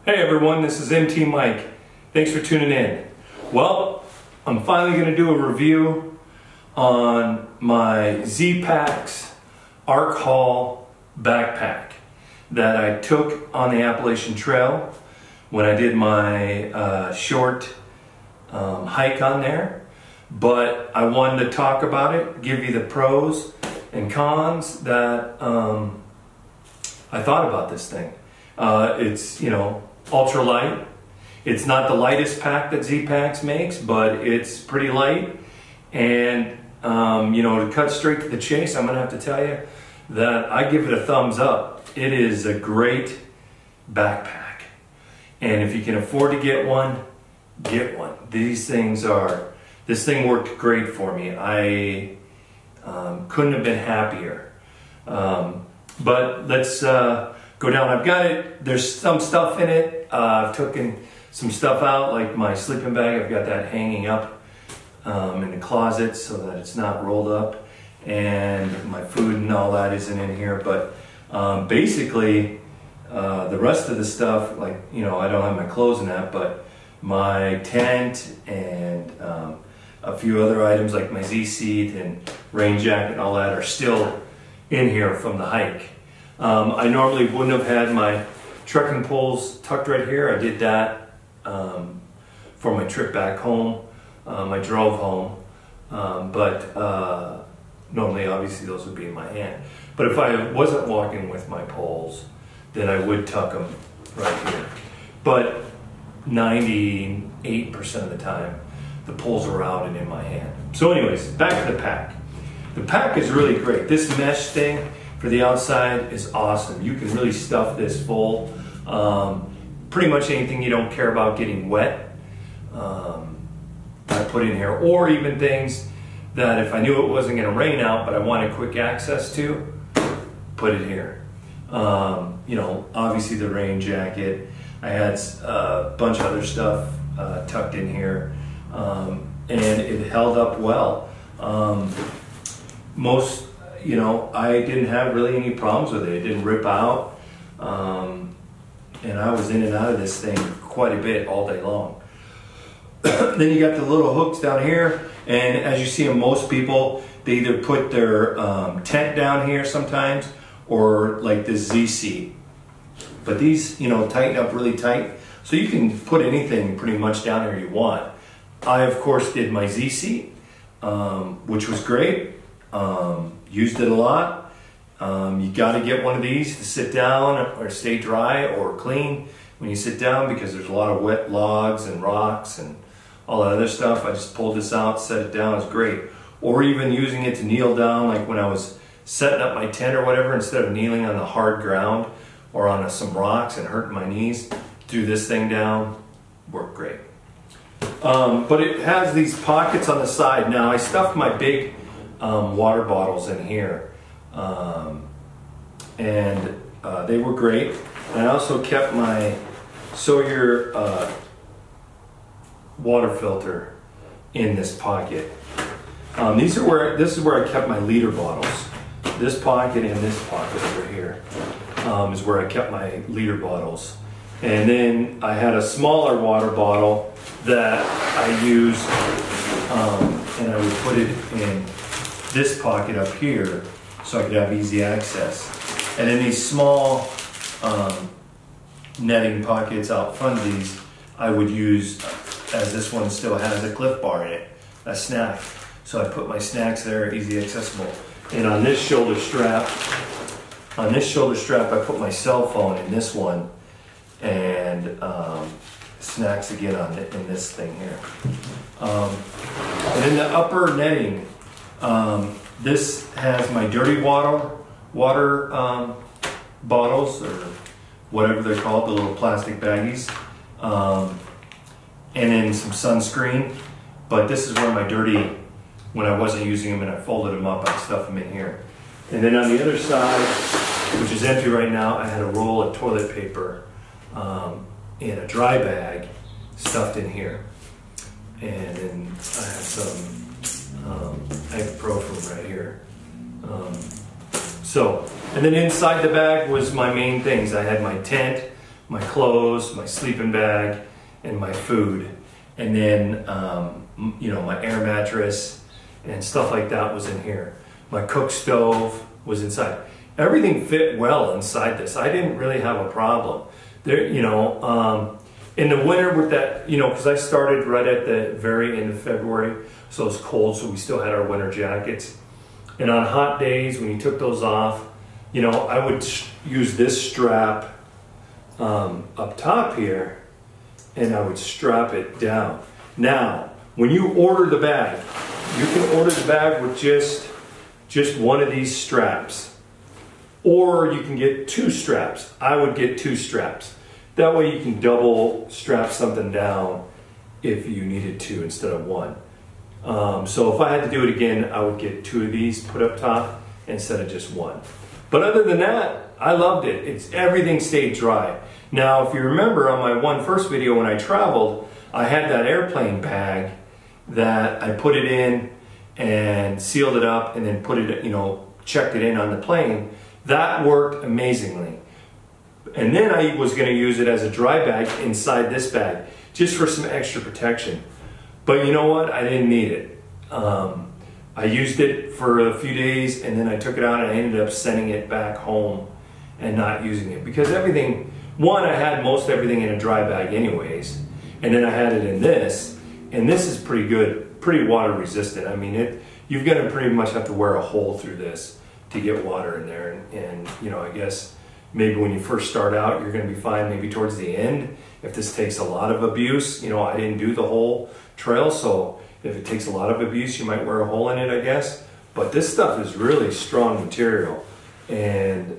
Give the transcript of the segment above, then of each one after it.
Hey everyone, this is MT Mike. Thanks for tuning in. Well, I'm finally going to do a review on my ZPacks Arc Haul Backpack that I took on the Appalachian Trail when I did my short hike on there. But I wanted to talk about it, give you the pros and cons that I thought about this thing. It's, ultra light. It's not the lightest pack that ZPacks makes, but it's pretty light. And, to cut straight to the chase, I'm gonna have to tell you that I give it a thumbs up. It is a great backpack. And if you can afford to get one, get one. This thing worked great for me. I couldn't have been happier. But let's go down. I've got it, there's some stuff in it. I've taken some stuff out, like my sleeping bag. I've got that hanging up in the closet so that it's not rolled up. And my food and all that isn't in here. But basically, the rest of the stuff, like, I don't have my clothes in that, but my tent and a few other items like my Z seat and rain jacket and all that are still in here from the hike. I normally wouldn't have had my trekking poles tucked right here. I did that for my trip back home. I drove home, but normally obviously those would be in my hand. But if I wasn't walking with my poles, then I would tuck them right here. But 98% of the time, the poles are out and in my hand. So anyways, back to the pack. The pack is really great. This mesh thing for the outside is awesome. You can really stuff this full. Pretty much anything you don't care about getting wet, I put in here. Or even things that if I knew it wasn't going to rain out, but I wanted quick access to, put it here. Obviously the rain jacket. I had a bunch of other stuff tucked in here, and it held up well. I didn't have really any problems with it. It didn't rip out. And I was in and out of this thing quite a bit all day long. Then you got the little hooks down here. And as you see in most people, they either put their tent down here sometimes or like this Z seat. But these, tighten up really tight. So you can put anything pretty much down here you want. I, of course, did my Z seat, which was great. Used it a lot. You got to get one of these to sit down or stay dry or clean when you sit down, because there's a lot of wet logs and rocks and all that other stuff. I just pulled this out, set it down. It's great. Or even using it to kneel down, like when I was setting up my tent or whatever, instead of kneeling on the hard ground or on some rocks and hurting my knees, threw this thing down. Worked great. But it has these pockets on the side. Now I stuffed my big water bottles in here, and they were great. And I also kept my Sawyer water filter in this pocket. This is where I kept my liter bottles. This pocket and this pocket over here is where I kept my liter bottles. And then I had a smaller water bottle that I used, and I would put it in this pocket up here so I could have easy access. And then these small netting pockets out front of these I would use, as this one still has a Cliff Bar in it, a snack. So I put my snacks there, easy accessible. And on this shoulder strap, I put my cell phone in this one, and snacks again in this thing here. And in the upper netting, this has my dirty water bottles, or whatever they're called, the little plastic baggies, and then some sunscreen. But this is where my dirty, when I wasn't using them and I folded them up, I'd stuff them in here. And then on the other side, which is empty right now, I had a roll of toilet paper in a dry bag stuffed in here. And then I have some ibuprofen right here. And then inside the bag was my main things. I had my tent, my clothes, my sleeping bag, and my food. And then, you know, my air mattress and stuff like that was in here. My cook stove was inside. Everything fit well inside this. I didn't really have a problem. There, you know, in the winter with that, you know, because I started right at the very end of February, so it was cold, so we still had our winter jackets. And on hot days, when you took those off, you know, I would use this strap up top here, and I would strap it down. Now, when you order the bag, you can order the bag with just one of these straps, or you can get 2 straps. I would get 2 straps. That way you can double strap something down if you needed to instead of 1. So if I had to do it again, I would get 2 of these put up top instead of just 1. But other than that, I loved it. Everything stayed dry. Now, if you remember on my first video when I traveled, I had that airplane bag that I put it in and sealed it up and then put it, you know, checked it in on the plane. That worked amazingly. And then I was going to use it as a dry bag inside this bag, just for some extra protection. But you know what? I didn't need it. I used it for a few days and then I took it out and I ended up sending it back home and not using it. Because everything, I had most everything in a dry bag anyways. And then I had it in this. And this is pretty good, pretty water resistant. I mean, you're going to pretty much have to wear a hole through this to get water in there. And you know, I guess maybe when you first start out, you're going to be fine. Maybe towards the end, if this takes a lot of abuse, you know, I didn't do the whole trail, so if it takes a lot of abuse, you might wear a hole in it, I guess. But this stuff is really strong material, and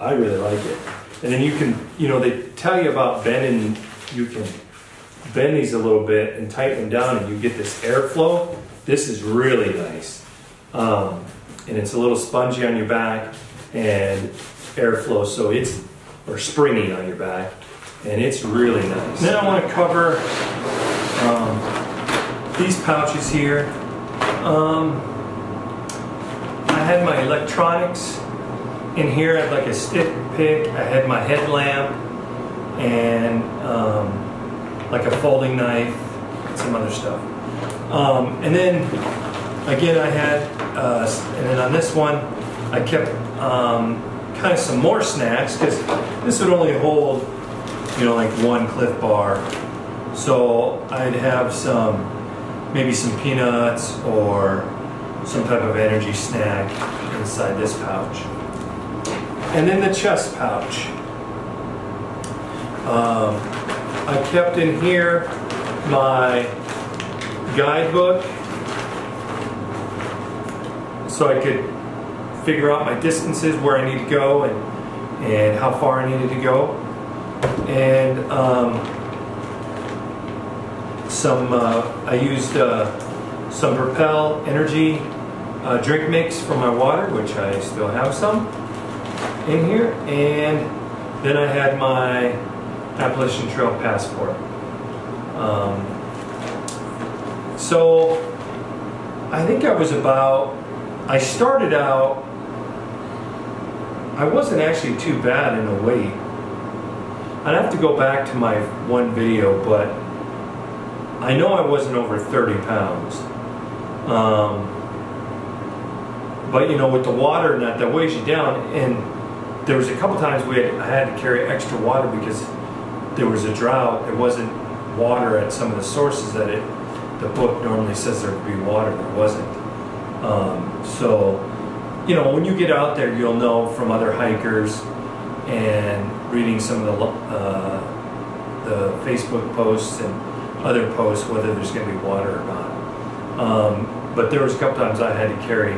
I really like it. And then you can, you know, they tell you about bending. You can bend these a little bit and tighten them down, and you get this airflow. This is really nice, and it's a little spongy on your back and airflow, so or springy on your back, and it's really nice. Then I want to cover these pouches here. I had my electronics in here. I had like a stick pick, I had my headlamp, and like a folding knife, and some other stuff. And then again I had, and then on this one I kept kind of some more snacks, because this would only hold, you know, like 1 Cliff Bar. So I'd have maybe some peanuts or some type of energy snack inside this pouch. And then the chest pouch. I kept in here my guidebook so I could figure out my distances, where I need to go, and how far I needed to go. And I used some Propel energy drink mix for my water, which I still have some in here. And then I had my Appalachian Trail passport. So I think I started out, I wasn't actually too bad in the weight. I'd have to go back to my one video, but I know I wasn't over 30 pounds. But you know, with the water and that weighs you down. And there was a couple times I had to carry extra water because there was a drought. There wasn't water at some of the sources that the book normally says there would be water. There wasn't. So, you know, when you get out there, you'll know from other hikers and reading some of the Facebook posts and other posts whether there's going to be water or not. But there was a couple times I had to carry,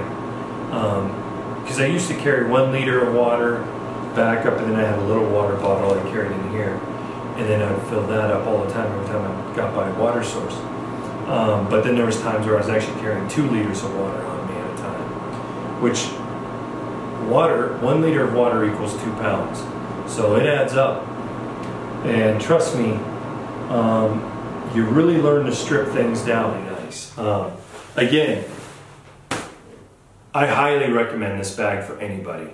because I used to carry 1 liter of water back up, and then I had a little water bottle I carried in here, and then I would fill that up all the time every time I got by a water source. But then there was times where I was actually carrying 2 liters of water on me at a time, which 1 liter of water equals 2 pounds. So it adds up. And trust me, you really learn to strip things down. Nice. Again, I highly recommend this bag for anybody.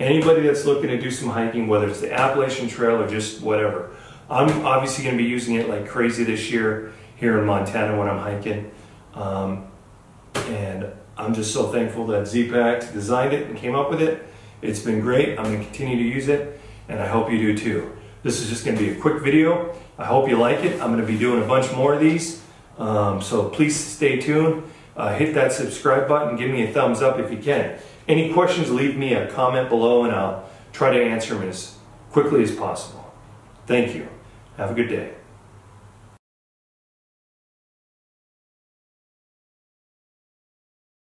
Anybody that's looking to do some hiking, whether it's the Appalachian Trail or just whatever. I'm obviously going to be using it like crazy this year here in Montana when I'm hiking. And I'm just so thankful that ZPacks designed it and came up with it. It's been great. I'm going to continue to use it, and I hope you do too. This is just going to be a quick video. I hope you like it. I'm going to be doing a bunch more of these. So please stay tuned. Hit that subscribe button. Give me a thumbs up if you can. Any questions, leave me a comment below and I'll try to answer them as quickly as possible. Thank you. Have a good day.